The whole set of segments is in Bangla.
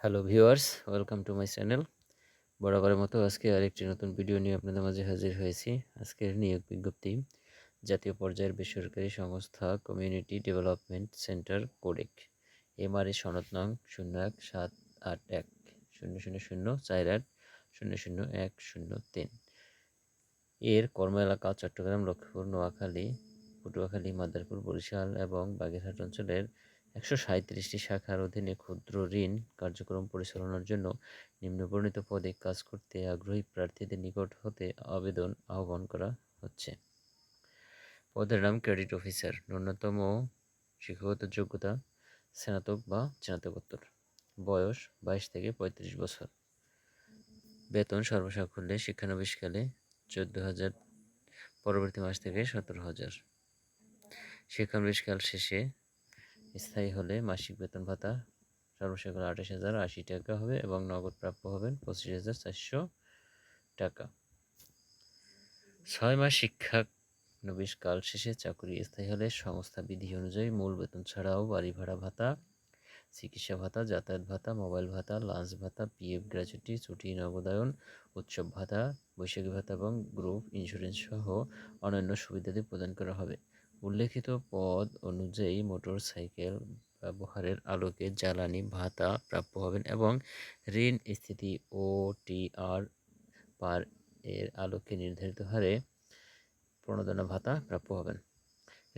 Hello viewers, welcome to my channel. বরাবরের মতো আজকে আরেকটি নতুন ভিডিও নিয়ে আপনাদের মাঝে হাজির হয়েছি। আজকের নিয়োগ বিজ্ঞপ্তি জাতীয় পর্যায়ের বেসরকারি সংস্থা community development centre codec MRA সনদ নং 0178100048001003 এর কর্ম এলাকা চট্টগ্রাম, লক্ষ্মীপুর, নোয়াখালী, পটুয়াখালী, মাদারীপুর, বরিশাল এবং বাগেরহাট অঞ্চলের 137টি শাখার অধীনে ক্ষুদ্র ঋণ কার্যক্রম পরিচালনার জন্য নিম্নবর্ণিত পদে কাজ করতে আগ্রহী প্রার্থীদের নিকট হতে আবেদন আহ্বান করা হচ্ছে। পদের নাম ক্রেডিট অফিসার। ন্যূনতম শিক্ষাগত যোগ্যতা স্নাতক বা স্নাতকোত্তর। বয়স 22 থেকে 35 বছর। বেতন সর্বসাকুল্যে শিক্ষানবিশকালে 14,000, পরবর্তী মাস থেকে 17,000। শিক্ষানবিশকাল শেষে স্থায়ী হলে মাসিক বেতন ভাতা সর্বশেষকাল 28,080 টাকা হবে এবং নগদ প্রাপ্য হবেন 25,400 টাকা। 6 মাস শিক্ষানবিশকাল শেষে চাকুরি স্থায়ী হলে সংস্থা বিধি অনুযায়ী মূল বেতন ছাড়াও বাড়ি ভাড়া ভাতা, চিকিৎসা ভাতা, যাতায়াত ভাতা, মোবাইল ভাতা, লাঞ্চ ভাতা, পিএফ, গ্র্যাচুইটি, ছুটি, নগদায়ন, উৎসব ভাতা, বৈশাখী ভাতা এবং গ্রুপ ইন্স্যুরেন্স সহ অন্যান্য সুবিধাদি প্রদান করা হবে। উল্লেখিত পদ অনুযায়ী মোটর সাইকেল ব্যবহারের আলোকে জ্বালানি ভাতা প্রাপ্য হবেন এবং ঋণ স্থিতি OTR পার এর আলোকে নির্ধারিত হারে প্রণোদনা ভাতা প্রাপ্য হবেন।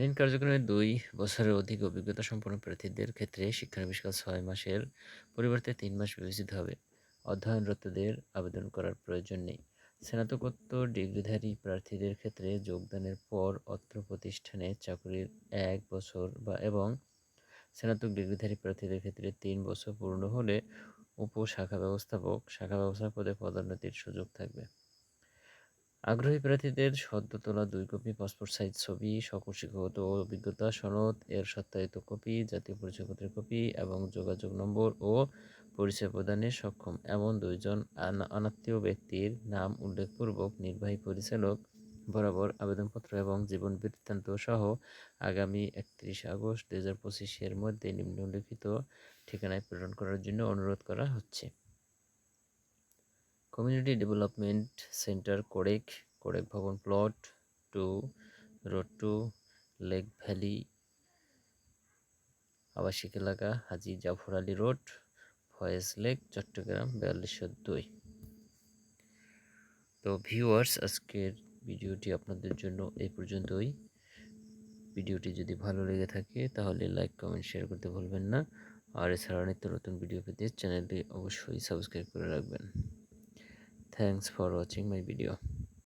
ঋণ কার্যক্রমে 2 বছরের অধিক অভিজ্ঞতা সম্পন্ন প্রার্থীদের ক্ষেত্রে শিক্ষানবিশকাল 6 মাসের পরিবর্তে 3 মাস বিবেচিত হবে। অধ্যয়নরতদের আবেদন করার প্রয়োজন নেই। স্নাতকোত্তর ডিগ্রিধারী প্রার্থীদের ক্ষেত্রে যোগদানের পর অত্র প্রতিষ্ঠানে চাকরির 1 বছর এবং স্নাতক ডিগ্রিধারী প্রার্থীদের ক্ষেত্রে 3 বছর পূর্ণ হলে শাখা ব্যবস্থাপক পদে পদোন্নতির সুযোগ থাকবে। আগ্রহী প্রার্থীদের সদ্য তোলা 2 কপি পাসপোর্ট সাইজ ছবি, সকল শিক্ষাগত ও অভিজ্ঞতা সনদ এর সত্যায়িত কপি, জাতীয় পরিচয়পত্রের কপি এবং যোগাযোগ নম্বর ও পরিচয় প্রদানে সক্ষম এমন 2 জন অনাত্মীয় ব্যক্তির নাম উল্লেখপূর্বক নির্বাহী পরিচালক বরাবর আবেদনপত্র এবং জীবন বৃত্তান্ত সহ আগামী 31 আগস্ট 2025 এর মধ্যে নিম্নলিখিত ঠিকানায় প্রেরণ করার জন্য অনুরোধ করা হচ্ছে। কমিউনিটি ডেভেলপমেন্ট সেন্টার কোডেক ভবন, প্লট 2, রোড 2, লেক ভ্যালি, আবাসিক এলাকা হাজী জাফর আলী রোড, ফয়েজ লেক, চট্টগ্রাম 4202। তো ভিউয়ার্স, আজকের ভিডিওটি আপনাদের জন্য এই পর্যন্তই। ভিডিওটি যদি ভালো লেগে থাকে তাহলে লাইক, কমেন্ট, শেয়ার করতে ভুলবেন না। আর এছাড়াও নিত্য নতুন ভিডিও পেতে চ্যানেলটি অবশ্যই সাবস্ক্রাইব করে রাখবেন। Thanks for watching my video.